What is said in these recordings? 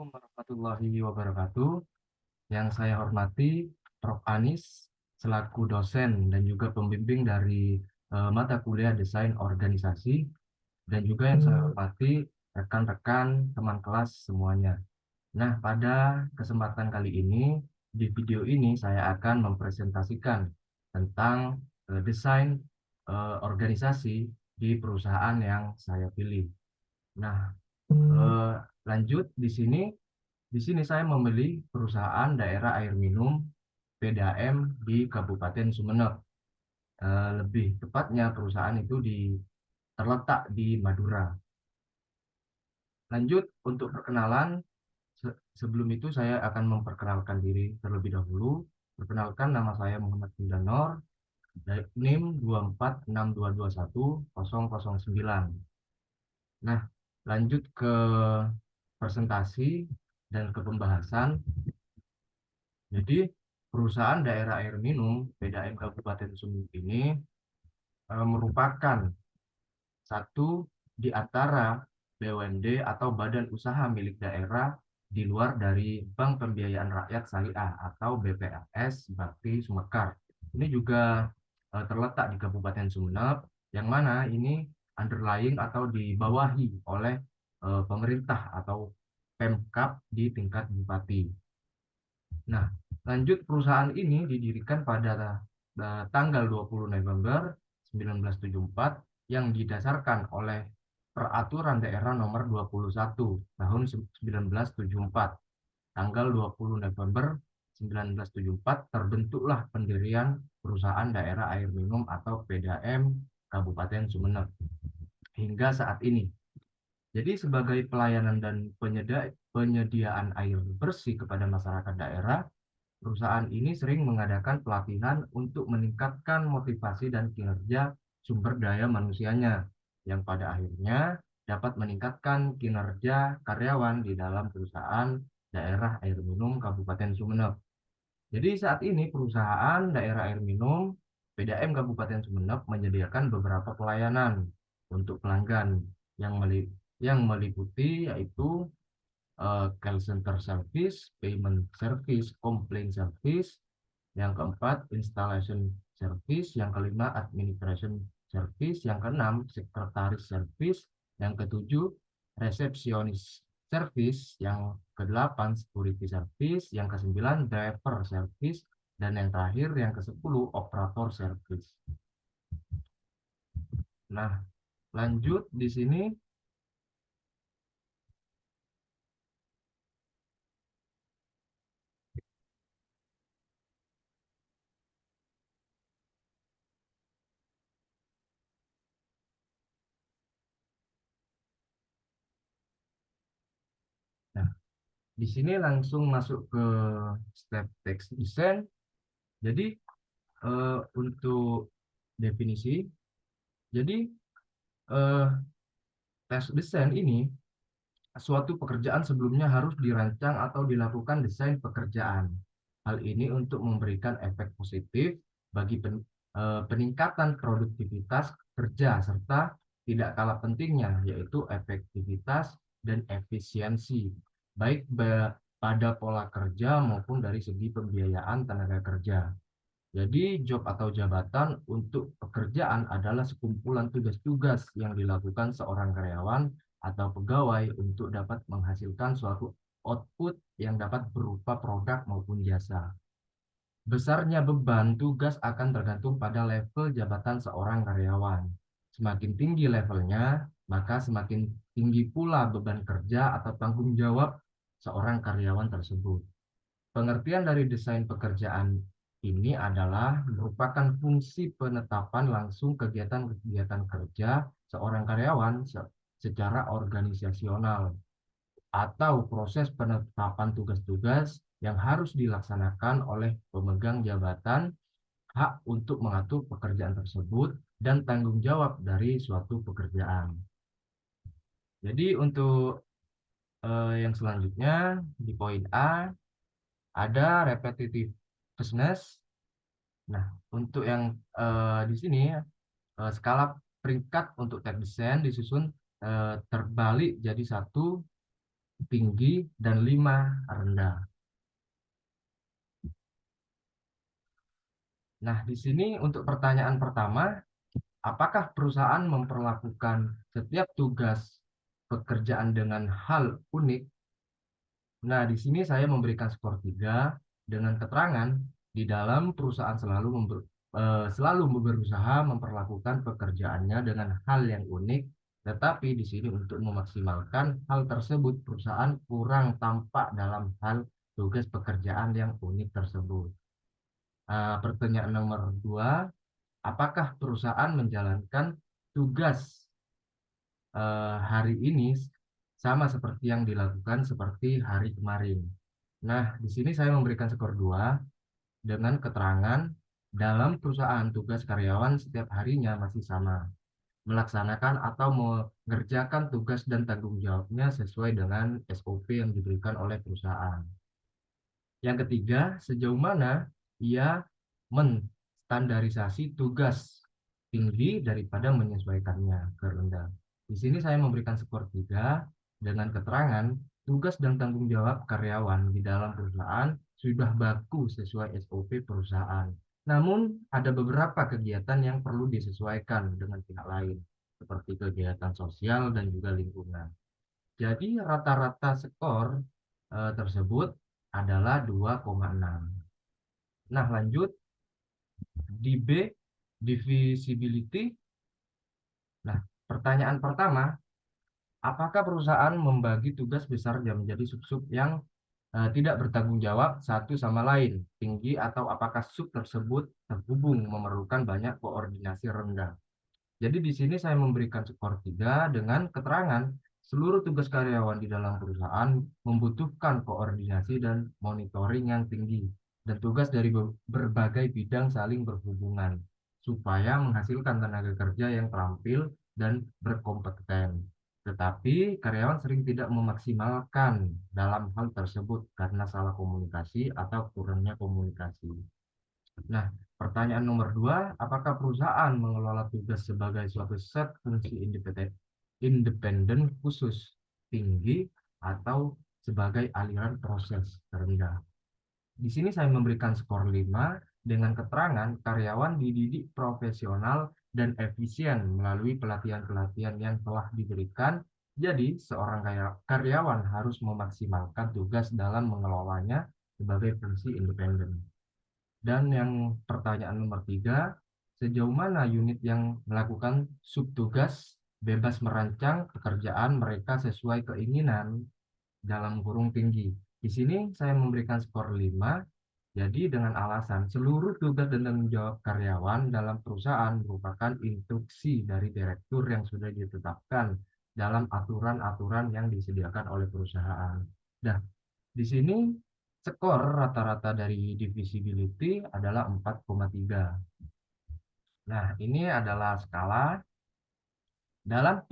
Assalamualaikum warahmatullahi wabarakatuh. Yang saya hormati Prof. Anis selaku dosen dan juga pembimbing dari mata kuliah Desain Organisasi, dan juga yang saya hormati rekan-rekan teman kelas semuanya. Nah, pada kesempatan kali ini, di video ini saya akan mempresentasikan tentang desain organisasi di perusahaan yang saya pilih. Nah, eh, lanjut di sini saya membeli perusahaan daerah air minum PDAM di Kabupaten Sumeneb. Lebih tepatnya perusahaan itu terletak di Madura. Lanjut untuk perkenalan. Sebelum itu saya akan memperkenalkan diri terlebih dahulu. Perkenalkan, nama saya Muhammad Hildanor, NIM 246221009. Nah, lanjut ke presentasi dan ke pembahasan. Jadi, perusahaan daerah air minum PDAM Kabupaten Sumeneb ini merupakan satu di antara BUMD atau badan usaha milik daerah di luar dari Bank Pembiayaan Rakyat Syariah atau BPRS Bakti Sumekar. Ini juga terletak di Kabupaten Sumeneb, yang mana ini underlying atau dibawahi oleh pemerintah atau Pemkab di tingkat bupati. Nah, lanjut, perusahaan ini didirikan pada tanggal 20 November 1974 yang didasarkan oleh Peraturan Daerah Nomor 21 tahun 1974. Tanggal 20 November 1974 terbentuklah pendirian Perusahaan Daerah Air Minum atau PDAM Kabupaten Sumeneb hingga saat ini. Jadi sebagai pelayanan dan penyediaan air bersih kepada masyarakat daerah, perusahaan ini sering mengadakan pelatihan untuk meningkatkan motivasi dan kinerja sumber daya manusianya, yang pada akhirnya dapat meningkatkan kinerja karyawan di dalam perusahaan daerah air minum Kabupaten Sumeneb. Jadi saat ini perusahaan daerah air minum PDAM Kabupaten Sumeneb menyediakan beberapa pelayanan untuk pelanggan yang meliputi yaitu call center service, payment service, complaint service, yang keempat installation service, yang kelima administration service, yang keenam sekretaris service, yang ketujuh resepsionis service, yang kedelapan security service, yang kesembilan driver service, dan yang terakhir yang kesepuluh operator service. Nah, lanjut di sini. Nah, di sini langsung masuk ke step text design. Jadi untuk definisi, jadi eh, tes desain ini suatu pekerjaan sebelumnya harus dirancang atau dilakukan desain pekerjaan. Hal ini untuk memberikan efek positif bagi peningkatan produktivitas kerja serta tidak kalah pentingnya yaitu efektivitas dan efisiensi baik pada pola kerja maupun dari segi pembiayaan tenaga kerja. Jadi, job atau jabatan untuk pekerjaan adalah sekumpulan tugas-tugas yang dilakukan seorang karyawan atau pegawai untuk dapat menghasilkan suatu output yang dapat berupa produk maupun jasa. Besarnya beban tugas akan tergantung pada level jabatan seorang karyawan. Semakin tinggi levelnya, maka semakin tinggi pula beban kerja atau tanggung jawab seorang karyawan tersebut. Pengertian dari desain pekerjaan ini adalah merupakan fungsi penetapan langsung kegiatan-kegiatan kerja seorang karyawan secara organisasional atau proses penetapan tugas-tugas yang harus dilaksanakan oleh pemegang jabatan, hak untuk mengatur pekerjaan tersebut, dan tanggung jawab dari suatu pekerjaan. Jadi untuk yang selanjutnya di poin A ada repetitive business. Nah, untuk yang di sini skala peringkat untuk tab desain disusun terbalik jadi 1, tinggi, dan 5 rendah. Nah, di sini untuk pertanyaan pertama, apakah perusahaan memperlakukan setiap tugas pekerjaan dengan hal unik? Nah, di sini saya memberikan skor 3 dengan keterangan di dalam perusahaan selalu berusaha memperlakukan pekerjaannya dengan hal yang unik, tetapi di sini untuk memaksimalkan hal tersebut perusahaan kurang tampak dalam hal tugas pekerjaan yang unik tersebut. Pertanyaan nomor 2, apakah perusahaan menjalankan tugas hari ini sama seperti yang dilakukan seperti hari kemarin? Nah, di sini saya memberikan skor 2 dengan keterangan dalam perusahaan tugas karyawan setiap harinya masih sama, melaksanakan atau mengerjakan tugas dan tanggung jawabnya sesuai dengan SOP yang diberikan oleh perusahaan. Yang ketiga, sejauh mana ia menstandarisasi tugas tinggi daripada menyesuaikannya ke rendah. Di sini saya memberikan skor 3 dengan keterangan tugas dan tanggung jawab karyawan di dalam perusahaan sudah baku sesuai SOP perusahaan. Namun, ada beberapa kegiatan yang perlu disesuaikan dengan pihak lain, seperti kegiatan sosial dan juga lingkungan. Jadi, rata-rata skor tersebut adalah 2,6. Nah, lanjut di B, divisibility. Nah, pertanyaan pertama, apakah perusahaan membagi tugas besar menjadi sub-sub yang tidak bertanggung jawab satu sama lain, tinggi, atau apakah sub tersebut terhubung memerlukan banyak koordinasi rendah? Jadi di sini saya memberikan skor 3 dengan keterangan seluruh tugas karyawan di dalam perusahaan membutuhkan koordinasi dan monitoring yang tinggi, dan tugas dari berbagai bidang saling berhubungan supaya menghasilkan tenaga kerja yang terampil dan berkompeten. Tetapi karyawan sering tidak memaksimalkan dalam hal tersebut karena salah komunikasi atau kurangnya komunikasi. Nah, pertanyaan nomor 2, apakah perusahaan mengelola tugas sebagai suatu set fungsi independen khusus, tinggi, atau sebagai aliran proses terendah? Di sini saya memberikan skor 5 dengan keterangan karyawan dididik profesional dan efisien melalui pelatihan-pelatihan yang telah diberikan. Jadi, seorang karyawan harus memaksimalkan tugas dalam mengelolanya sebagai fungsi independen. Dan yang pertanyaan nomor 3, sejauh mana unit yang melakukan subtugas bebas merancang pekerjaan mereka sesuai keinginan dalam kurung tinggi. Di sini saya memberikan skor 5, jadi dengan alasan seluruh tugas dan tanggung jawab karyawan dalam perusahaan merupakan instruksi dari direktur yang sudah ditetapkan dalam aturan-aturan yang disediakan oleh perusahaan. Nah, di sini skor rata-rata dari divisibility adalah 4,3. Nah, ini adalah skala dalam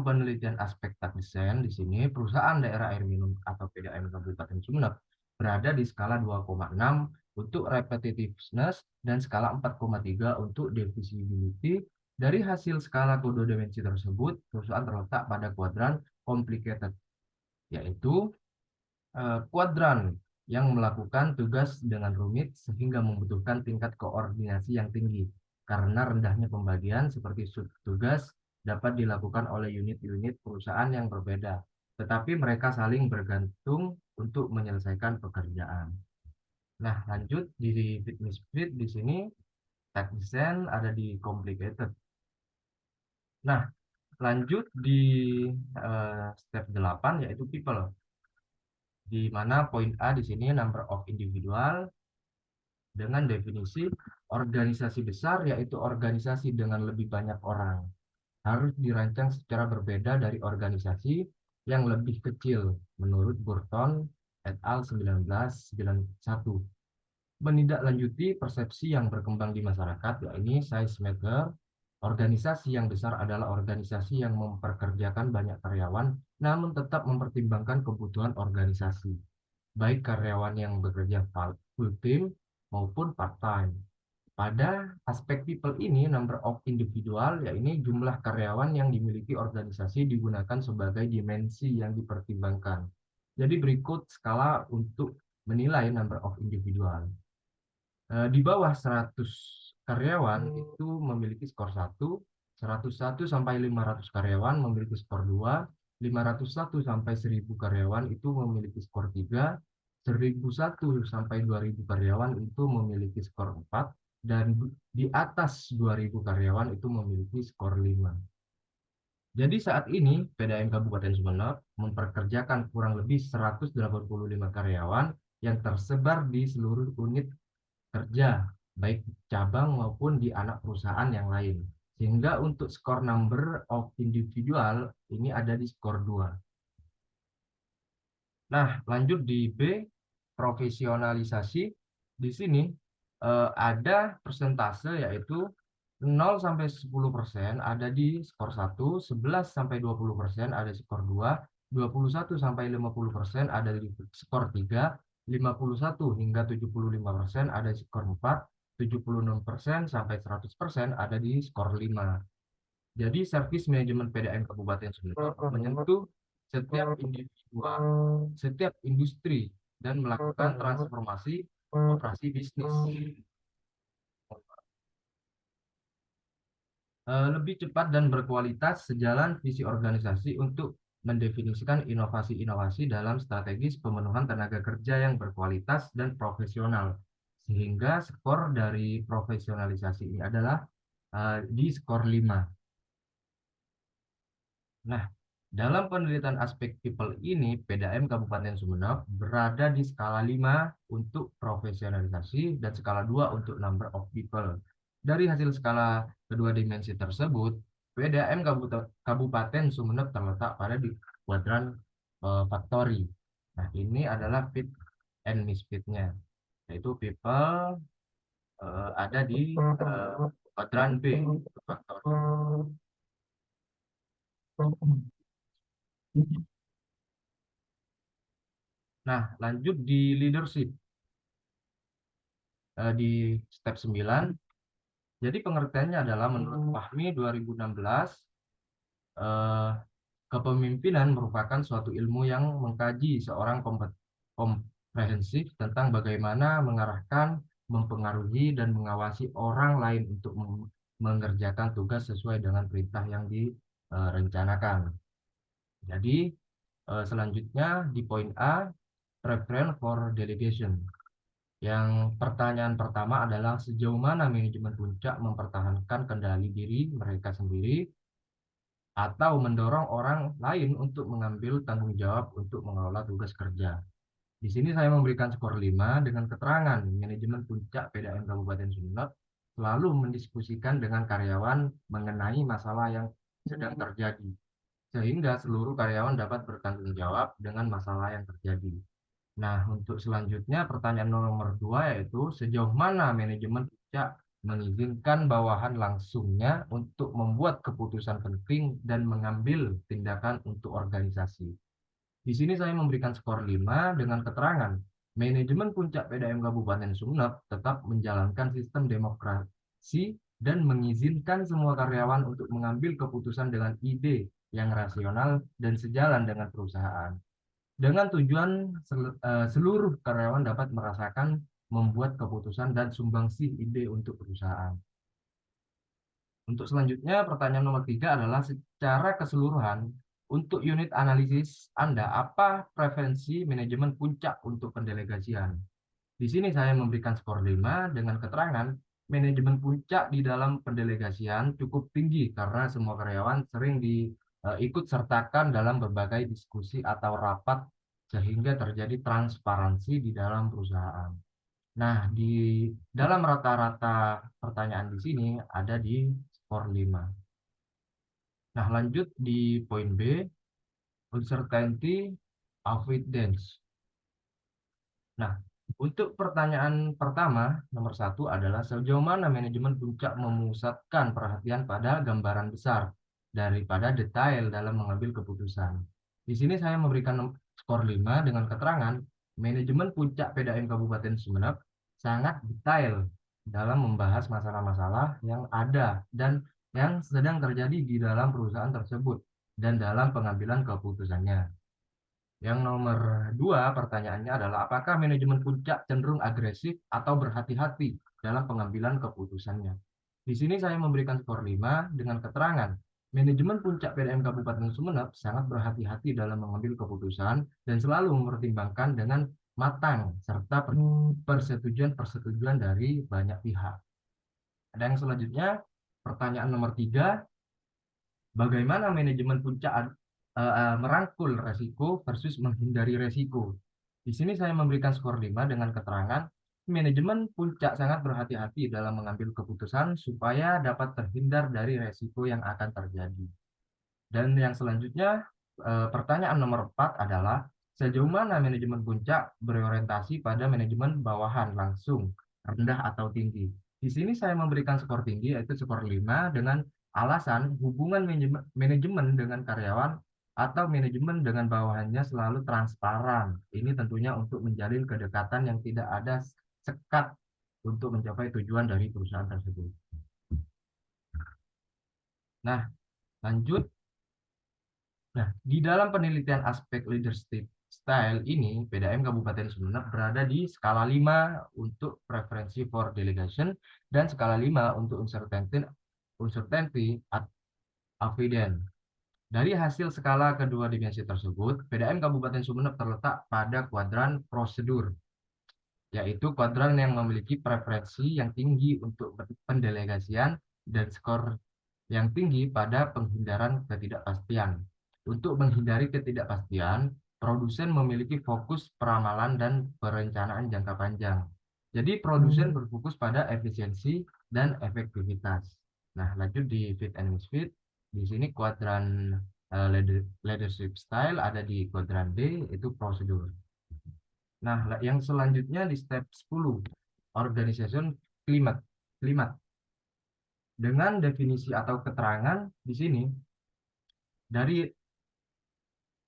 penelitian aspek desain. Di sini perusahaan daerah air minum atau PDAM Kabupaten Sumeneb berada di skala 2,6 untuk repetitiveness dan skala 4,3 untuk divisibility. Dari hasil skala kode dimensi tersebut, perusahaan terletak pada kuadran complicated, yaitu kuadran yang melakukan tugas dengan rumit sehingga membutuhkan tingkat koordinasi yang tinggi. Karena rendahnya pembagian seperti subtugas dapat dilakukan oleh unit-unit perusahaan yang berbeda, tetapi mereka saling bergantung untuk menyelesaikan pekerjaan. Nah, lanjut di fitness fit di sini tech design ada di complicated. Nah, lanjut di step 8 yaitu people, di mana poin A di sini number of individual dengan definisi organisasi besar yaitu organisasi dengan lebih banyak orang harus dirancang secara berbeda dari organisasi yang lebih kecil menurut Burton et al. 1991. Menindaklanjuti persepsi yang berkembang di masyarakat, yakni size matter. Organisasi yang besar adalah organisasi yang memperkerjakan banyak karyawan namun tetap mempertimbangkan kebutuhan organisasi, baik karyawan yang bekerja full time maupun part time. Pada aspek people ini, number of individual, yaitu jumlah karyawan yang dimiliki organisasi digunakan sebagai dimensi yang dipertimbangkan. Jadi berikut skala untuk menilai number of individual. Di bawah 100 karyawan itu memiliki skor 1, 101 sampai 500 karyawan memiliki skor 2, 501 sampai 1000 karyawan itu memiliki skor 3, 1001 sampai 2000 karyawan itu memiliki skor 4, dan di atas 2000 karyawan itu memiliki skor 5. Jadi saat ini PDAM Kabupaten Sumeneb memperkerjakan kurang lebih 185 karyawan yang tersebar di seluruh unit kerja, baik cabang maupun di anak perusahaan yang lain. Sehingga untuk skor number of individual ini ada di skor 2. Nah, lanjut di B, profesionalisasi. Di sini ada persentase yaitu 0 sampai 10% ada di skor 1, 11 sampai 20% ada di skor 2, 21 sampai 50% ada di skor 3, 51 hingga 75% ada di skor 4, 76% sampai 100% ada di skor 5. Jadi servis manajemen PDAM Kabupaten Sumeneb menyentuh setiap individual, setiap industri, dan melakukan transformasi operasi bisnis. Lebih cepat dan berkualitas sejalan visi organisasi untuk mendefinisikan inovasi-inovasi dalam strategis pemenuhan tenaga kerja yang berkualitas dan profesional. Sehingga skor dari profesionalisasi ini adalah di skor 5. Nah, dalam penelitian aspek people ini, PDAM Kabupaten Sumeneb berada di skala 5 untuk profesionalisasi dan skala 2 untuk number of people. Dari hasil skala kedua dimensi tersebut, PDAM Kabupaten Sumeneb terletak pada di kuadran factory. Nah, ini adalah fit and misfit-nya, yaitu people ada di kuadran B, factory. Nah, lanjut di leadership. Di step 9. Jadi pengertiannya adalah menurut Fahmi 2016, kepemimpinan merupakan suatu ilmu yang mengkaji seorang komprehensif tentang bagaimana mengarahkan, mempengaruhi, dan mengawasi orang lain untuk mengerjakan tugas sesuai dengan perintah yang direncanakan. Jadi selanjutnya di poin A, preference for delegation. Yang pertanyaan pertama adalah sejauh mana manajemen puncak mempertahankan kendali diri mereka sendiri atau mendorong orang lain untuk mengambil tanggung jawab untuk mengelola tugas kerja. Di sini saya memberikan skor 5 dengan keterangan manajemen puncak PDAM Kabupaten Sumeneb selalu mendiskusikan dengan karyawan mengenai masalah yang sedang terjadi, sehingga seluruh karyawan dapat bertanggung jawab dengan masalah yang terjadi. Nah, untuk selanjutnya pertanyaan nomor 2 yaitu sejauh mana manajemen puncak mengizinkan bawahan langsungnya untuk membuat keputusan penting dan mengambil tindakan untuk organisasi. Di sini saya memberikan skor 5 dengan keterangan manajemen puncak PDAM Kabupaten Sumeneb tetap menjalankan sistem demokrasi dan mengizinkan semua karyawan untuk mengambil keputusan dengan ide yang rasional dan sejalan dengan perusahaan. Dengan tujuan seluruh karyawan dapat merasakan membuat keputusan dan sumbangsih ide untuk perusahaan. Untuk selanjutnya, pertanyaan nomor 3 adalah secara keseluruhan, untuk unit analisis Anda, apa preferensi manajemen puncak untuk pendelegasian? Di sini saya memberikan skor 5 dengan keterangan manajemen puncak di dalam pendelegasian cukup tinggi karena semua karyawan sering diikut sertakan dalam berbagai diskusi atau rapat sehingga terjadi transparansi di dalam perusahaan. Nah, di dalam rata-rata pertanyaan di sini ada di skor 5. Nah, lanjut di poin B, uncertainty avoidance. Nah, untuk pertanyaan pertama, nomor 1 adalah sejauh mana manajemen puncak memusatkan perhatian pada gambaran besar daripada detail dalam mengambil keputusan. Di sini saya memberikan skor 5 dengan keterangan manajemen puncak PDAM Kabupaten Sumeneb sangat detail dalam membahas masalah-masalah yang ada dan yang sedang terjadi di dalam perusahaan tersebut dan dalam pengambilan keputusannya. Yang nomor dua pertanyaannya adalah apakah manajemen puncak cenderung agresif atau berhati-hati dalam pengambilan keputusannya? Di sini saya memberikan skor 5 dengan keterangan manajemen puncak PDM Kabupaten Sumeneb sangat berhati-hati dalam mengambil keputusan dan selalu mempertimbangkan dengan matang serta persetujuan-persetujuan dari banyak pihak. Ada yang selanjutnya, pertanyaan nomor 3, bagaimana manajemen puncak merangkul resiko versus menghindari resiko? Di sini saya memberikan skor 5 dengan keterangan manajemen puncak sangat berhati-hati dalam mengambil keputusan supaya dapat terhindar dari resiko yang akan terjadi. Dan yang selanjutnya, pertanyaan nomor 4 adalah sejauh mana manajemen puncak berorientasi pada manajemen bawahan langsung, rendah atau tinggi. Di sini saya memberikan skor tinggi yaitu skor 5 dengan alasan hubungan manajemen dengan karyawan atau manajemen dengan bawahannya selalu transparan. Ini tentunya untuk menjalin kedekatan yang tidak ada sekat untuk mencapai tujuan dari perusahaan tersebut. Nah, lanjut. Nah, di dalam penelitian aspek leadership style ini, PDAM Kabupaten Sumeneb berada di skala 5 untuk preferensi for delegation dan skala 5 untuk uncertainty avoidance. Dari hasil skala kedua dimensi tersebut, PDAM Kabupaten Sumeneb terletak pada kuadran prosedur, yaitu kuadran yang memiliki preferensi yang tinggi untuk pendelegasian dan skor yang tinggi pada penghindaran ketidakpastian. Untuk menghindari ketidakpastian, produsen memiliki fokus peramalan dan perencanaan jangka panjang. Jadi produsen berfokus pada efisiensi dan efektivitas. Nah, lanjut di fit and misfit. Di sini kuadran leadership style ada di kuadran D, itu prosedur. Nah, yang selanjutnya di step 10, organization climate. Dengan definisi atau keterangan di sini dari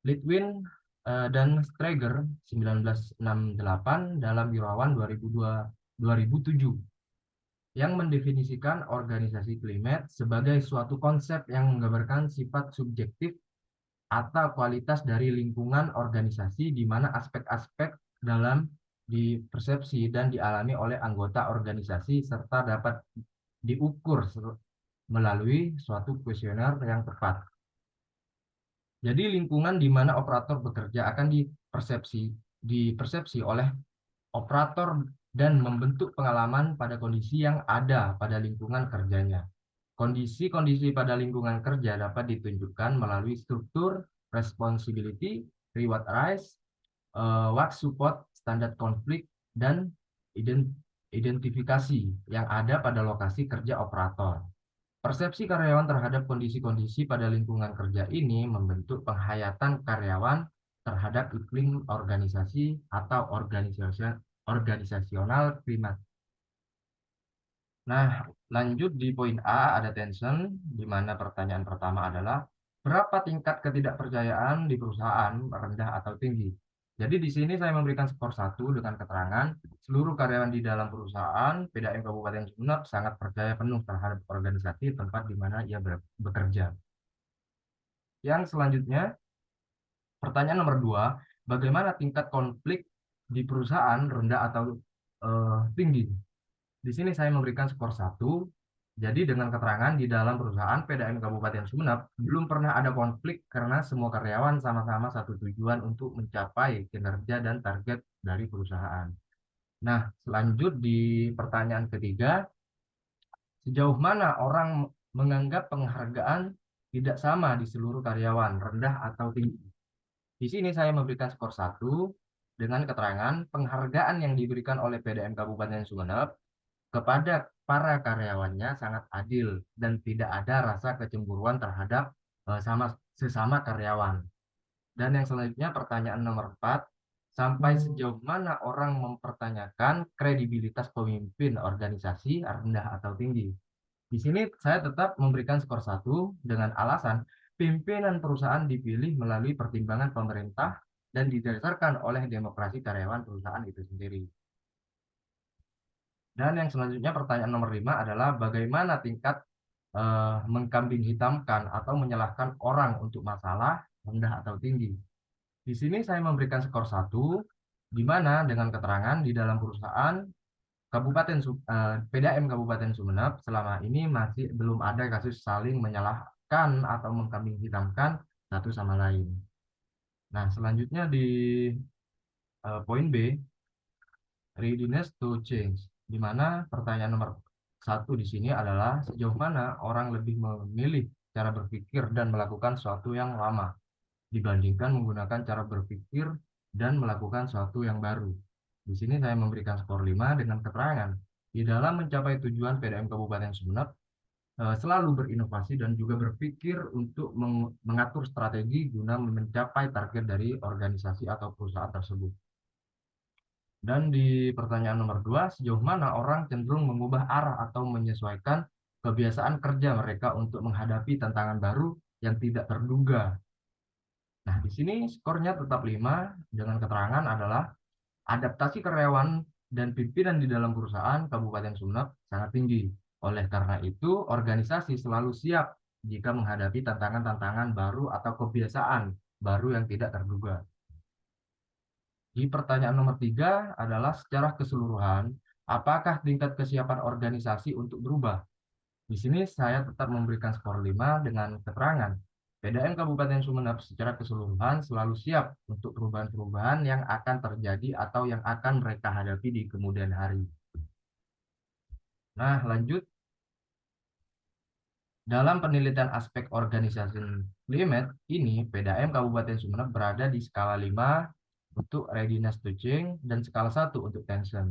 Litwin dan Strager 1968 dalam Birawan 2007 yang mendefinisikan organisasi climate sebagai suatu konsep yang menggambarkan sifat subjektif atau kualitas dari lingkungan organisasi di mana aspek-aspek dalam dipersepsi dan dialami oleh anggota organisasi serta dapat diukur melalui suatu kuesioner yang tepat. Jadi lingkungan di mana operator bekerja akan dipersepsi oleh operator dan membentuk pengalaman pada kondisi yang ada pada lingkungan kerjanya. Kondisi-kondisi pada lingkungan kerja dapat ditunjukkan melalui struktur, responsibility, reward rise, work support, standar konflik, dan identifikasi yang ada pada lokasi kerja operator. Persepsi karyawan terhadap kondisi-kondisi pada lingkungan kerja ini membentuk penghayatan karyawan terhadap iklim organisasi atau organisasional klimat. Nah, lanjut di poin A ada tension, di mana pertanyaan pertama adalah berapa tingkat ketidakpercayaan di perusahaan, rendah atau tinggi? Jadi di sini saya memberikan skor 1 dengan keterangan seluruh karyawan di dalam perusahaan PDAM Kabupaten Sumeneb sangat percaya penuh terhadap organisasi tempat di mana ia bekerja. Yang selanjutnya, pertanyaan nomor 2, bagaimana tingkat konflik di perusahaan, rendah atau tinggi? Di sini saya memberikan skor 1. Jadi dengan keterangan di dalam perusahaan PDAM Kabupaten Sumeneb belum pernah ada konflik karena semua karyawan sama-sama satu tujuan untuk mencapai kinerja dan target dari perusahaan. Nah, selanjut di pertanyaan ketiga, sejauh mana orang menganggap penghargaan tidak sama di seluruh karyawan, rendah atau tinggi? Di sini saya memberikan skor 1 dengan keterangan penghargaan yang diberikan oleh PDAM Kabupaten Sumeneb kepada para karyawannya sangat adil dan tidak ada rasa kecemburuan terhadap sesama karyawan. Dan yang selanjutnya pertanyaan nomor 4, sampai sejauh mana orang mempertanyakan kredibilitas pemimpin organisasi rendah atau tinggi? Di sini saya tetap memberikan skor 1 dengan alasan pimpinan perusahaan dipilih melalui pertimbangan pemerintah dan didasarkan oleh demokrasi karyawan perusahaan itu sendiri. Dan yang selanjutnya pertanyaan nomor 5 adalah bagaimana tingkat mengkambing hitamkan atau menyalahkan orang untuk masalah rendah atau tinggi. Di sini saya memberikan skor 1, di mana dengan keterangan di dalam perusahaan PDAM Kabupaten Sumeneb selama ini masih belum ada kasus saling menyalahkan atau mengkambing hitamkan satu sama lain. Nah, selanjutnya di poin B, readiness to change, di mana pertanyaan nomor 1 di sini adalah sejauh mana orang lebih memilih cara berpikir dan melakukan sesuatu yang lama dibandingkan menggunakan cara berpikir dan melakukan sesuatu yang baru. Di sini saya memberikan skor 5 dengan keterangan di dalam mencapai tujuan PDAM Kabupaten Sumeneb selalu berinovasi dan juga berpikir untuk mengatur strategi guna mencapai target dari organisasi atau perusahaan tersebut. Dan di pertanyaan nomor 2, sejauh mana orang cenderung mengubah arah atau menyesuaikan kebiasaan kerja mereka untuk menghadapi tantangan baru yang tidak terduga. Nah, di sini skornya tetap 5 dengan keterangan adalah adaptasi karyawan dan pimpinan di dalam perusahaan Kabupaten Sumeneb sangat tinggi. Oleh karena itu, organisasi selalu siap jika menghadapi tantangan-tantangan baru atau kebiasaan baru yang tidak terduga. Di pertanyaan nomor 3 adalah secara keseluruhan, apakah tingkat kesiapan organisasi untuk berubah? Di sini saya tetap memberikan skor 5 dengan keterangan. PDAM Kabupaten Sumeneb secara keseluruhan selalu siap untuk perubahan-perubahan yang akan terjadi atau yang akan mereka hadapi di kemudian hari. Nah, lanjut. Dalam penelitian aspek organization climate ini, PDAM Kabupaten Sumeneb berada di skala 5 untuk readiness to change dan skala 1 untuk tension.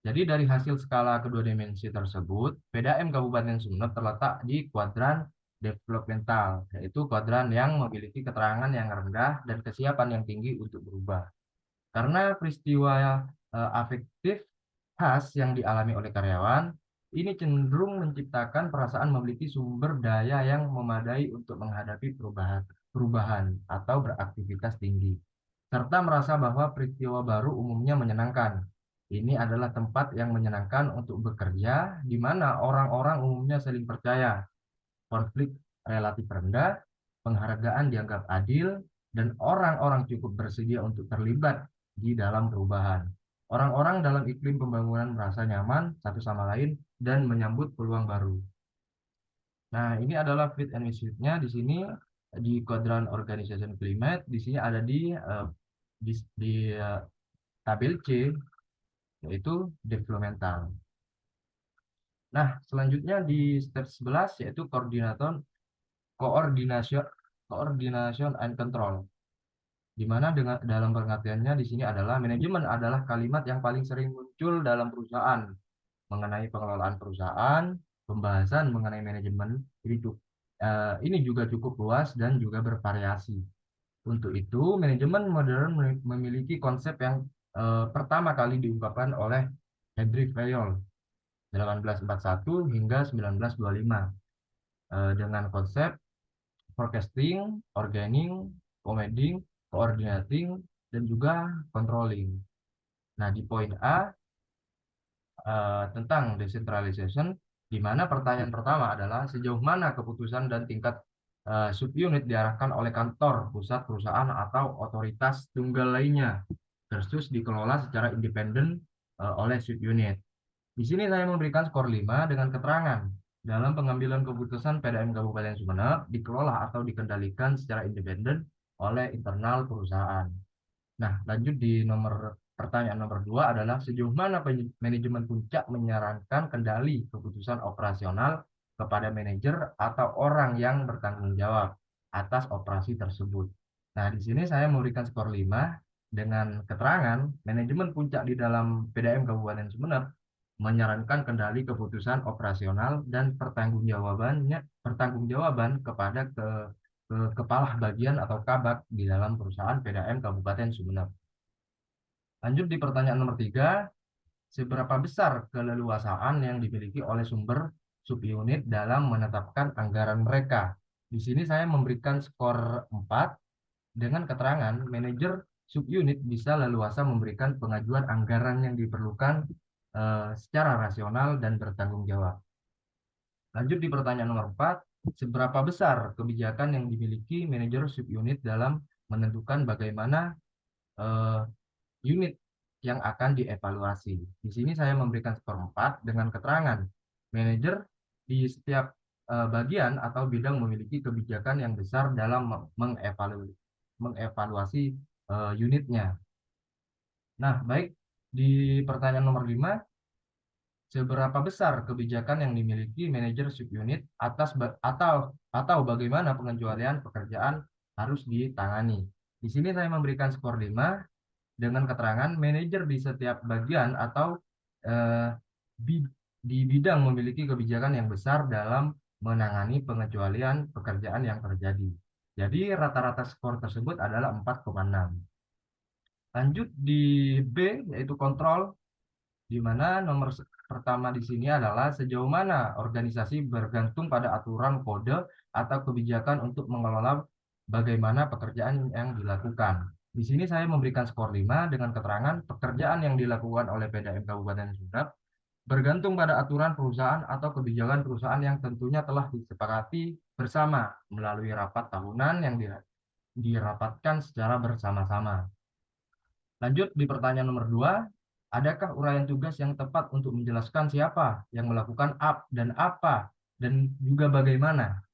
Jadi dari hasil skala kedua dimensi tersebut, PDAM Kabupaten Sumeneb terletak di kuadran developmental, yaitu kuadran yang memiliki keterangan yang rendah dan kesiapan yang tinggi untuk berubah. Karena peristiwa afektif khas yang dialami oleh karyawan, ini cenderung menciptakan perasaan memiliki sumber daya yang memadai untuk menghadapi perubahan atau beraktivitas tinggi, serta merasa bahwa peristiwa baru umumnya menyenangkan. Ini adalah tempat yang menyenangkan untuk bekerja, di mana orang-orang umumnya saling percaya, konflik relatif rendah, penghargaan dianggap adil, dan orang-orang cukup bersedia untuk terlibat di dalam perubahan. Orang-orang dalam iklim pembangunan merasa nyaman satu sama lain dan menyambut peluang baru. Nah, ini adalah fit and misfit-nya di sini di kuadran organization climate. Di sini ada di tabel C, yaitu developmental. Nah, selanjutnya di step 11 yaitu coordination and control, di mana dalam pengertiannya di sini adalah manajemen adalah kalimat yang paling sering muncul dalam perusahaan mengenai pengelolaan perusahaan. Pembahasan mengenai manajemen ini juga cukup luas dan juga bervariasi. Untuk itu, manajemen modern memiliki konsep yang pertama kali diungkapkan oleh Henry Fayol 1841 hingga 1925 dengan konsep forecasting, organizing, coordinating, dan juga controlling. Nah, di poin A tentang decentralization, di mana pertanyaan pertama adalah sejauh mana keputusan dan tingkat subunit diarahkan oleh kantor pusat perusahaan atau otoritas tunggal lainnya versus dikelola secara independen oleh subunit. Di sini saya memberikan skor 5 dengan keterangan dalam pengambilan keputusan PDAM Kabupaten Sumeneb dikelola atau dikendalikan secara independen oleh internal perusahaan. Nah, lanjut di pertanyaan nomor 2 adalah sejauh mana manajemen puncak menyarankan kendali keputusan operasional kepada manajer atau orang yang bertanggung jawab atas operasi tersebut. Nah, di sini saya memberikan skor 5 dengan keterangan manajemen puncak di dalam PDAM Kabupaten Sumeneb menyarankan kendali keputusan operasional dan pertanggungjawaban kepada kepala bagian atau kabak di dalam perusahaan PDAM Kabupaten Sumeneb. Lanjut di pertanyaan nomor 3, seberapa besar keleluasaan yang dimiliki oleh sumber subunit dalam menetapkan anggaran mereka? Di sini saya memberikan skor 4 dengan keterangan manajer subunit bisa leluasa memberikan pengajuan anggaran yang diperlukan secara rasional dan bertanggung jawab. Lanjut di pertanyaan nomor 4, seberapa besar kebijakan yang dimiliki manajer subunit dalam menentukan bagaimana eh, unit yang akan dievaluasi. Di sini saya memberikan skor 4 dengan keterangan manajer di setiap bagian atau bidang memiliki kebijakan yang besar dalam mengevaluasi unitnya. Nah, baik, di pertanyaan nomor 5, seberapa besar kebijakan yang dimiliki manajer subunit atau bagaimana pengecualian pekerjaan harus ditangani. Di sini saya memberikan skor 5 dengan keterangan manajer di setiap bagian atau eh, di bidang memiliki kebijakan yang besar dalam menangani pengecualian pekerjaan yang terjadi. Jadi rata-rata skor tersebut adalah 4,6. Lanjut di B, yaitu kontrol, di mana nomor pertama di sini adalah sejauh mana organisasi bergantung pada aturan kode atau kebijakan untuk mengelola bagaimana pekerjaan yang dilakukan. Di sini saya memberikan skor 5 dengan keterangan pekerjaan yang dilakukan oleh PDAM Kabupaten Sumedang bergantung pada aturan perusahaan atau kebijakan perusahaan yang tentunya telah disepakati bersama melalui rapat tahunan yang dirapatkan secara bersama-sama. Lanjut di pertanyaan nomor 2, adakah uraian tugas yang tepat untuk menjelaskan siapa yang melakukan dan apa dan juga bagaimana?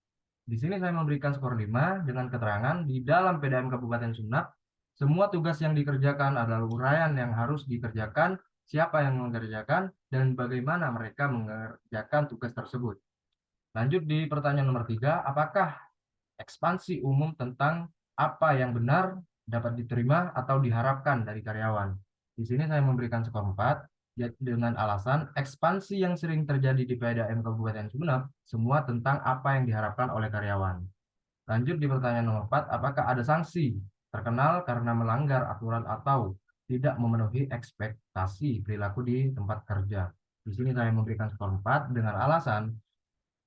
Di sini saya memberikan skor 5 dengan keterangan di dalam PDAM Kabupaten Sumeneb, semua tugas yang dikerjakan adalah uraian yang harus dikerjakan, siapa yang mengerjakan, dan bagaimana mereka mengerjakan tugas tersebut. Lanjut di pertanyaan nomor 3, apakah ekspansi umum tentang apa yang benar dapat diterima atau diharapkan dari karyawan. Di sini saya memberikan skor 4 dengan alasan ekspansi yang sering terjadi di PDAM Kabupaten Sumeneb semua tentang apa yang diharapkan oleh karyawan. Lanjut di pertanyaan nomor 4, apakah ada sanksi terkenal karena melanggar aturan atau tidak memenuhi ekspektasi perilaku di tempat kerja. Di sini saya memberikan skor 4 dengan alasan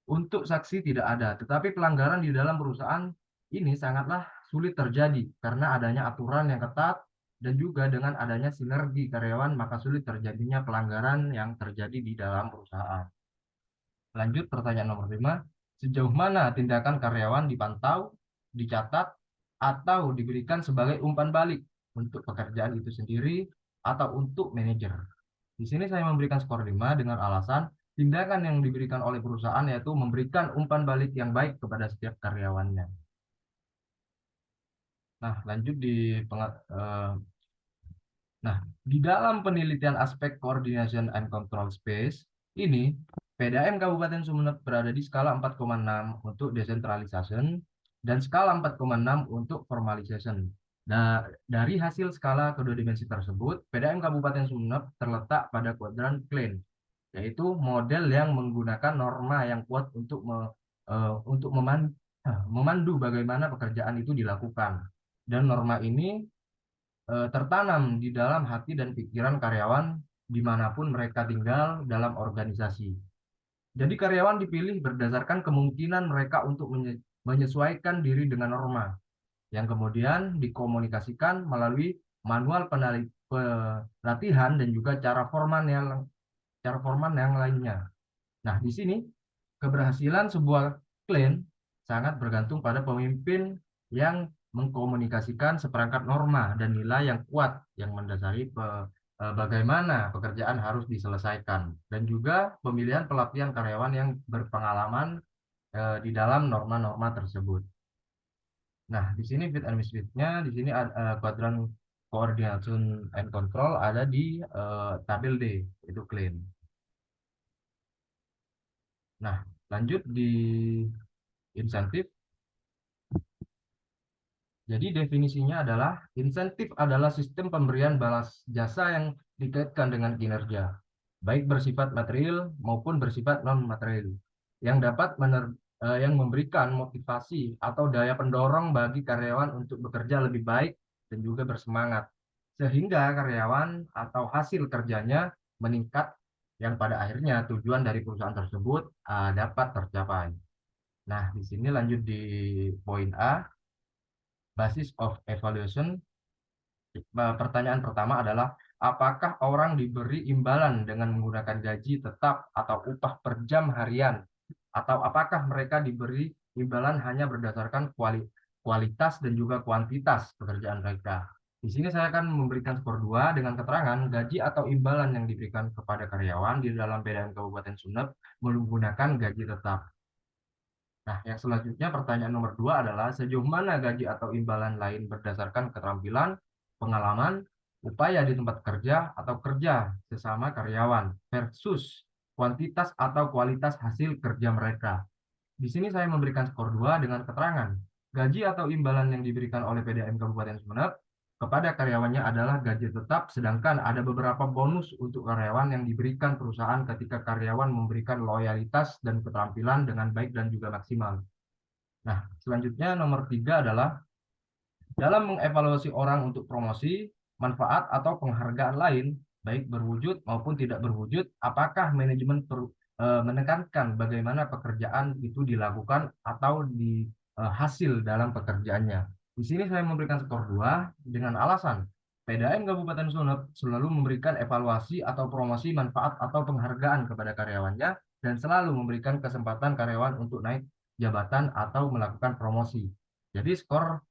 untuk saksi tidak ada, tetapi pelanggaran di dalam perusahaan ini sangatlah sulit terjadi karena adanya aturan yang ketat dan juga dengan adanya sinergi karyawan maka sulit terjadinya pelanggaran yang terjadi di dalam perusahaan. Lanjut pertanyaan nomor 5, sejauh mana tindakan karyawan dipantau, dicatat, atau diberikan sebagai umpan balik untuk pekerjaan itu sendiri atau untuk manajer. Di sini saya memberikan skor 5 dengan alasan tindakan yang diberikan oleh perusahaan yaitu memberikan umpan balik yang baik kepada setiap karyawannya. Nah, lanjut di dalam penelitian aspek coordination and control space ini PDAM Kabupaten Sumeneb berada di skala 4,6 untuk decentralization dan skala 4,6 untuk formalization. Nah, dari hasil skala kedua dimensi tersebut, PDAM Kabupaten Sumeneb terletak pada kuadran clean, yaitu model yang menggunakan norma yang kuat untuk memandu bagaimana pekerjaan itu dilakukan. Dan norma ini tertanam di dalam hati dan pikiran karyawan dimanapun mereka tinggal dalam organisasi. Jadi karyawan dipilih berdasarkan kemungkinan mereka untuk menyesuaikan diri dengan norma, yang kemudian dikomunikasikan melalui manual pelatihan dan juga cara formal yang lainnya. Nah, di sini keberhasilan sebuah klien sangat bergantung pada pemimpin yang mengkomunikasikan seperangkat norma dan nilai yang kuat yang mendasari bagaimana pekerjaan harus diselesaikan dan juga pemilihan pelatihan karyawan yang berpengalaman di dalam norma-norma tersebut. Nah, di sini fit and misfit-nya, di sini kuadran coordination and control ada di tabel D, itu clean. Nah, lanjut di insentif. Jadi definisinya adalah insentif adalah sistem pemberian balas jasa yang dikaitkan dengan kinerja, baik bersifat material maupun bersifat non-material, yang memberikan motivasi atau daya pendorong bagi karyawan untuk bekerja lebih baik dan juga bersemangat, sehingga karyawan atau hasil kerjanya meningkat yang pada akhirnya tujuan dari perusahaan tersebut dapat tercapai. Nah, di sini lanjut di poin A, basis of evaluation. Pertanyaan pertama adalah apakah orang diberi imbalan dengan menggunakan gaji tetap atau upah per jam harian, atau apakah mereka diberi imbalan hanya berdasarkan kualitas dan juga kuantitas pekerjaan mereka. Di sini saya akan memberikan skor 2 dengan keterangan gaji atau imbalan yang diberikan kepada karyawan di dalam PDAM Kabupaten Sumeneb menggunakan gaji tetap. Nah, yang selanjutnya pertanyaan nomor 2 adalah sejauh mana gaji atau imbalan lain berdasarkan keterampilan, pengalaman, upaya di tempat kerja atau kerja sesama karyawan versus kuantitas atau kualitas hasil kerja mereka. Di sini saya memberikan skor 2 dengan keterangan gaji atau imbalan yang diberikan oleh PDAM Kabupaten Sumeneb kepada karyawannya adalah gaji tetap, sedangkan ada beberapa bonus untuk karyawan yang diberikan perusahaan ketika karyawan memberikan loyalitas dan keterampilan dengan baik dan juga maksimal. Nah, selanjutnya nomor 3 adalah dalam mengevaluasi orang untuk promosi, manfaat, atau penghargaan lain, baik berwujud maupun tidak berwujud, apakah manajemen menekankan bagaimana pekerjaan itu dilakukan atau hasil dalam pekerjaannya. Di sini saya memberikan skor 2 dengan alasan PDAM Kabupaten Sumeneb selalu memberikan evaluasi atau promosi manfaat atau penghargaan kepada karyawannya dan selalu memberikan kesempatan karyawan untuk naik jabatan atau melakukan promosi. Jadi skor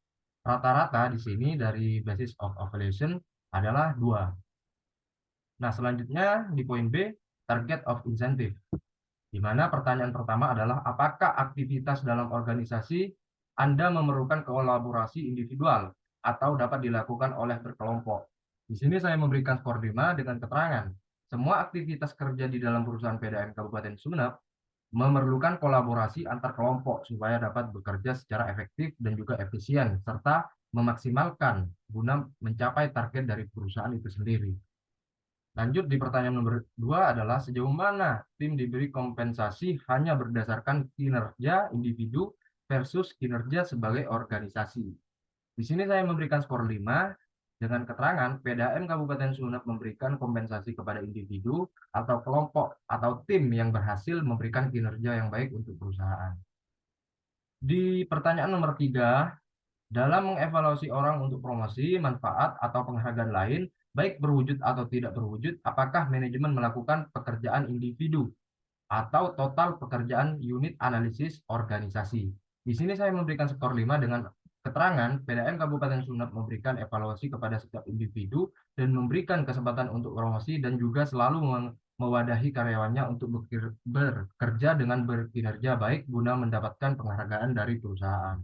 rata-rata di sini dari basis of evaluation adalah 2. Nah, selanjutnya di poin B, target of incentive. Di mana pertanyaan pertama adalah apakah aktivitas dalam organisasi Anda memerlukan kolaborasi individual atau dapat dilakukan oleh berkelompok. Di sini saya memberikan skor 5 dengan keterangan. Semua aktivitas kerja di dalam perusahaan PDAM Kabupaten Sumeneb memerlukan kolaborasi antar kelompok supaya dapat bekerja secara efektif dan juga efisien, serta memaksimalkan guna mencapai target dari perusahaan itu sendiri. Lanjut di pertanyaan nomor 2 adalah sejauh mana tim diberi kompensasi hanya berdasarkan kinerja individu versus kinerja sebagai organisasi. Di sini saya memberikan skor 5 dengan keterangan PDAM Kabupaten Sumeneb memberikan kompensasi kepada individu atau kelompok atau tim yang berhasil memberikan kinerja yang baik untuk perusahaan. Di pertanyaan nomor 3, dalam mengevaluasi orang untuk promosi, manfaat, atau penghargaan lain, baik berwujud atau tidak berwujud, apakah manajemen melakukan pekerjaan individu atau total pekerjaan unit analisis organisasi. Di sini saya memberikan skor 5 dengan keterangan PDAM Kabupaten Sumeneb memberikan evaluasi kepada setiap individu dan memberikan kesempatan untuk promosi dan juga selalu mewadahi karyawannya untuk bekerja dengan berkinerja baik guna mendapatkan penghargaan dari perusahaan.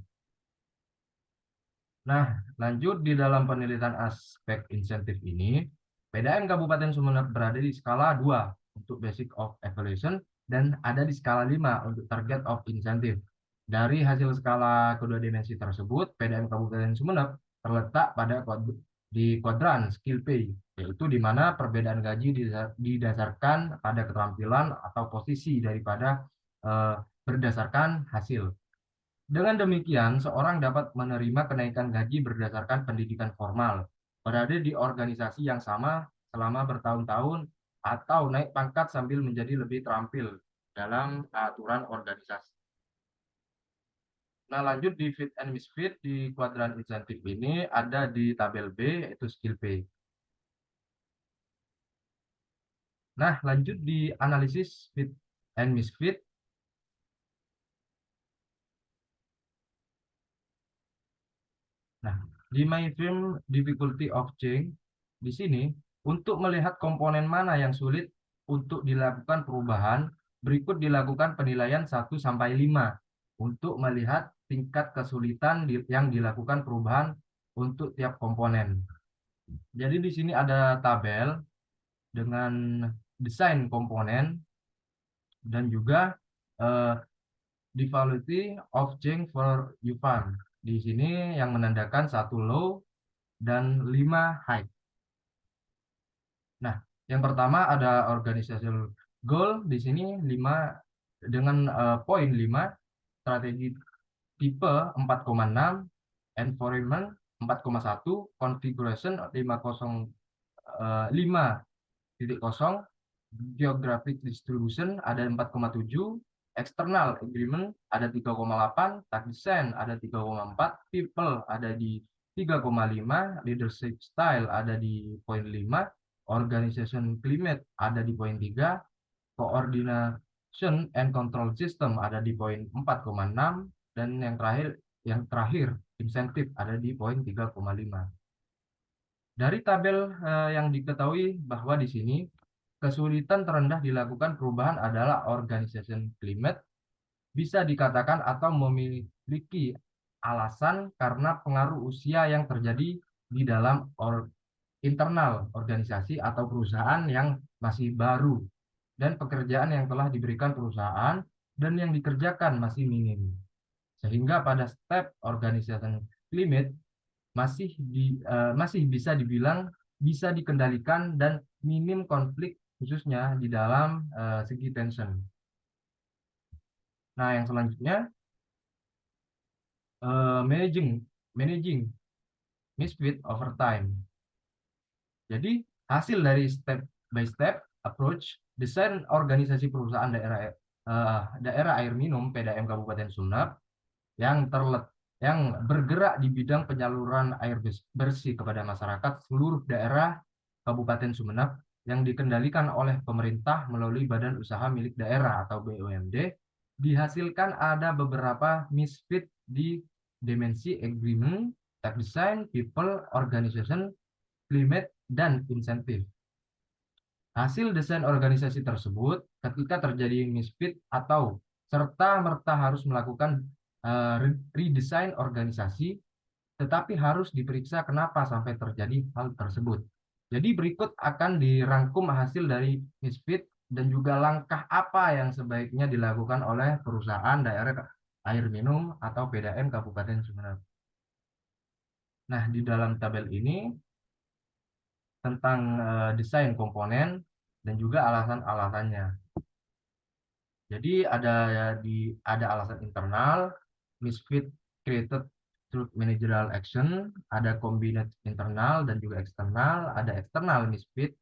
Nah, lanjut di dalam penelitian aspek insentif ini, PDAM Kabupaten Sumeneb berada di skala 2 untuk basic of evaluation dan ada di skala 5 untuk target of incentive. Dari hasil skala kedua dimensi tersebut, PDAM Kabupaten Sumeneb terletak pada di kuadran skill pay, yaitu di mana perbedaan gaji didasarkan pada keterampilan atau posisi daripada berdasarkan hasil. Dengan demikian, seorang dapat menerima kenaikan gaji berdasarkan pendidikan formal, berada di organisasi yang sama selama bertahun-tahun, atau naik pangkat sambil menjadi lebih terampil dalam aturan organisasi. Nah, lanjut di fit and misfit di kuadran insentif ini ada di tabel B, yaitu skill pay. Nah, lanjut di analisis fit and misfit. Nah, di mainframe difficulty of change, di sini untuk melihat komponen mana yang sulit untuk dilakukan perubahan, berikut dilakukan penilaian 1 sampai 5 untuk melihat tingkat kesulitan yang dilakukan perubahan untuk tiap komponen. Jadi di sini ada tabel dengan desain komponen dan juga difficulty of change for UFAN. Di sini yang menandakan 1 low dan 5 high. Nah, yang pertama ada organizational goal di sini 5 dengan poin 5, strategi tipe 4,6, environment 4,1, configuration 5,0, geographic distribution ada 4,7, external agreement ada 3,8, task design ada 3,4, people ada di 3,5, leadership style ada di poin 5, organization climate ada di poin 3, coordination and control system ada di poin 4,6, dan yang terakhir insentif ada di poin 3,5. Dari tabel yang diketahui bahwa di sini kesulitan terendah dilakukan perubahan adalah organization climate, bisa dikatakan atau memiliki alasan karena pengaruh usia yang terjadi di dalam internal organisasi atau perusahaan yang masih baru, dan pekerjaan yang telah diberikan perusahaan dan yang dikerjakan masih minim. Sehingga pada step organization climate masih bisa dibilang bisa dikendalikan dan minim konflik khususnya di dalam segi tension. Nah, yang selanjutnya managing misfit over time. Jadi hasil dari step by step approach desain organisasi perusahaan daerah air minum PDAM Kabupaten Sumeneb yang bergerak di bidang penyaluran air bersih kepada masyarakat seluruh daerah Kabupaten Sumeneb yang dikendalikan oleh pemerintah melalui badan usaha milik daerah atau BUMD, dihasilkan ada beberapa misfit di dimensi agreement, tech design, people, organization, climate, dan insentif. Hasil desain organisasi tersebut ketika terjadi misfit atau serta-merta harus melakukan redesign organisasi, tetapi harus diperiksa kenapa sampai terjadi hal tersebut. Jadi berikut akan dirangkum hasil dari misfit dan juga langkah apa yang sebaiknya dilakukan oleh perusahaan daerah air minum atau PDAM Kabupaten Sumeneb. Nah, di dalam tabel ini tentang desain komponen dan juga alasan-alasannya. Jadi ada alasan internal, misfit created through managerial action, ada combined internal dan juga eksternal, ada external misfit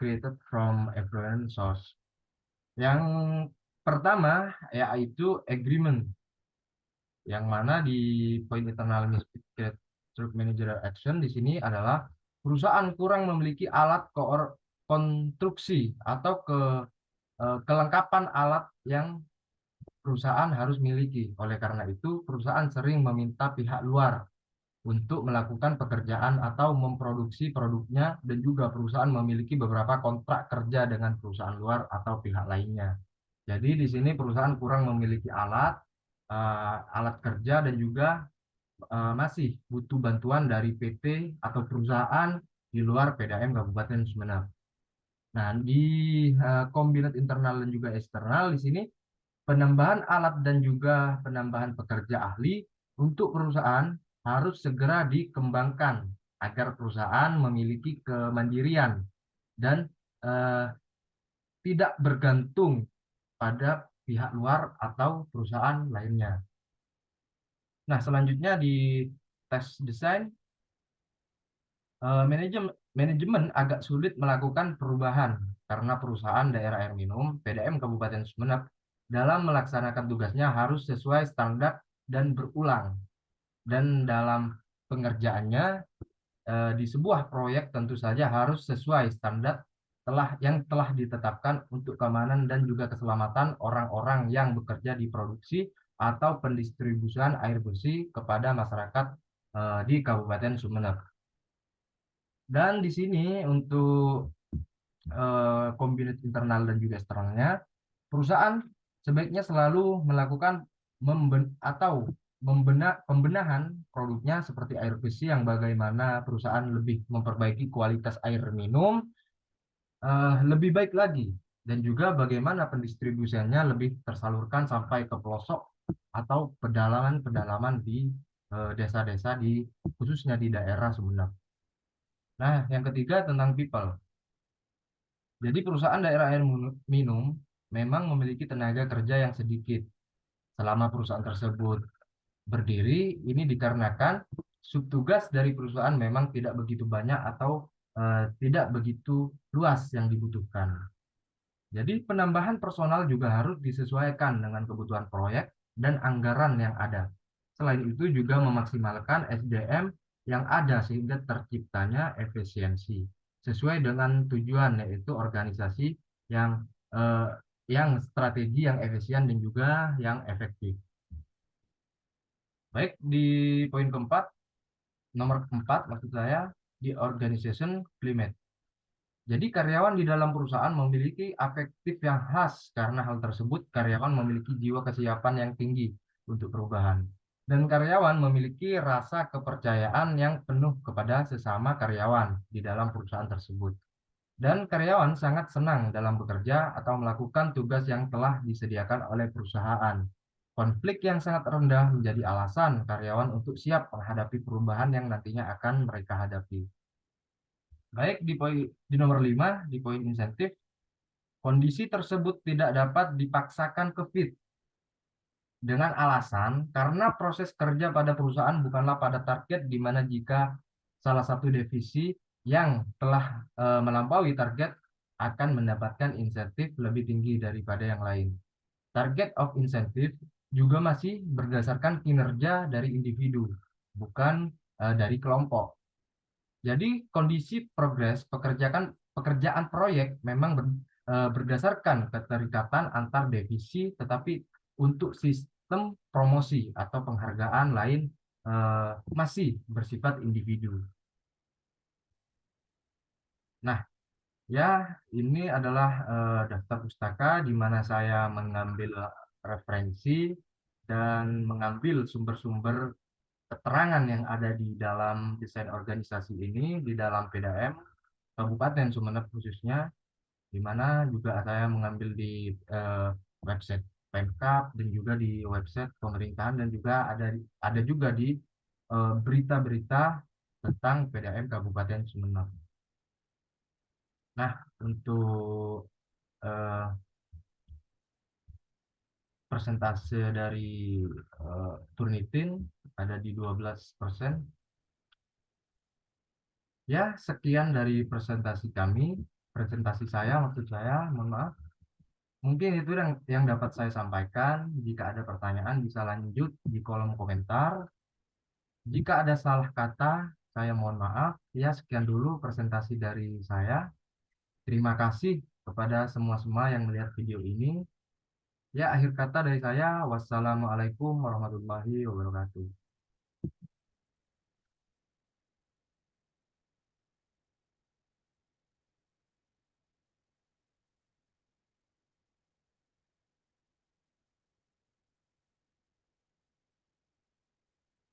created from effluent source. Yang pertama yaitu agreement, yang mana di poin internal misfit created through managerial action di sini adalah perusahaan kurang memiliki alat konstruksi atau kelengkapan alat yang perusahaan harus miliki. Oleh karena itu, perusahaan sering meminta pihak luar untuk melakukan pekerjaan atau memproduksi produknya, dan juga perusahaan memiliki beberapa kontrak kerja dengan perusahaan luar atau pihak lainnya. Jadi di sini perusahaan kurang memiliki alat kerja dan juga masih butuh bantuan dari PT atau perusahaan di luar PDAM Kabupaten Sumeneb. Nah, di kombinat internal dan juga eksternal di sini penambahan alat dan juga penambahan pekerja ahli untuk perusahaan harus segera dikembangkan agar perusahaan memiliki kemandirian dan tidak bergantung pada pihak luar atau perusahaan lainnya. Nah, selanjutnya di tes desain, manajemen agak sulit melakukan perubahan karena perusahaan daerah air minum PDAM Kabupaten Sumeneb dalam melaksanakan tugasnya harus sesuai standar dan berulang. Dan dalam pengerjaannya di sebuah proyek tentu saja harus sesuai standar yang telah ditetapkan untuk keamanan dan juga keselamatan orang-orang yang bekerja di produksi atau pendistribusian air bersih kepada masyarakat di Kabupaten Sumeneb. Dan di sini untuk kombinat internal dan juga eksternalnya, perusahaan sebaiknya selalu melakukan pembenahan produknya seperti air bersih, yang bagaimana perusahaan lebih memperbaiki kualitas air minum lebih baik lagi, dan juga bagaimana pendistribusiannya lebih tersalurkan sampai ke pelosok atau pedalaman-pedalaman di desa-desa khususnya di daerah Sumeneb. Nah, yang ketiga tentang people. Jadi perusahaan daerah air minum memang memiliki tenaga kerja yang sedikit. Selama perusahaan tersebut berdiri, ini dikarenakan subtugas dari perusahaan memang tidak begitu banyak atau tidak begitu luas yang dibutuhkan. Jadi penambahan personal juga harus disesuaikan dengan kebutuhan proyek dan anggaran yang ada. Selain itu juga memaksimalkan SDM yang ada sehingga terciptanya efisiensi. sesuai dengan tujuan, yaitu organisasi yang eh, strategi yang efisien dan juga yang efektif. Baik, di poin keempat, nomor keempat maksud saya, di organization climate. Jadi karyawan di dalam perusahaan memiliki afektif yang khas karena hal tersebut karyawan memiliki jiwa kesiapan yang tinggi untuk perubahan. Dan karyawan memiliki rasa kepercayaan yang penuh kepada sesama karyawan di dalam perusahaan tersebut. Dan karyawan sangat senang dalam bekerja atau melakukan tugas yang telah disediakan oleh perusahaan. Konflik yang sangat rendah menjadi alasan karyawan untuk siap menghadapi perubahan yang nantinya akan mereka hadapi. Baik, di nomor 5, di poin insentif, kondisi tersebut tidak dapat dipaksakan ke fit dengan alasan karena proses kerja pada perusahaan bukanlah pada target, di mana jika salah satu divisi yang telah melampaui target akan mendapatkan insentif lebih tinggi daripada yang lain. Target of insentif juga masih berdasarkan kinerja dari individu, bukan dari kelompok. Jadi kondisi progres pekerjaan proyek memang berdasarkan keterikatan antar divisi, tetapi untuk sistem promosi atau penghargaan lain masih bersifat individu. Nah, ya, ini adalah daftar pustaka di mana saya mengambil referensi dan mengambil sumber-sumber keterangan yang ada di dalam desain organisasi ini, di dalam PDAM Kabupaten Sumeneb khususnya, di mana juga saya mengambil di website Pemkab dan juga di website pemerintahan, dan juga ada juga di berita-berita tentang PDAM Kabupaten Sumeneb. Nah, untuk eh, persentase dari Turnitin ada di 12%. Ya, sekian dari presentasi saya, maksud saya, mohon maaf. Mungkin itu yang dapat saya sampaikan. Jika ada pertanyaan bisa lanjut di kolom komentar. Jika ada salah kata, saya mohon maaf. Ya, sekian dulu presentasi dari saya. Terima kasih kepada semua-semua yang melihat video ini. Ya, akhir kata dari saya, wassalamualaikum warahmatullahi wabarakatuh.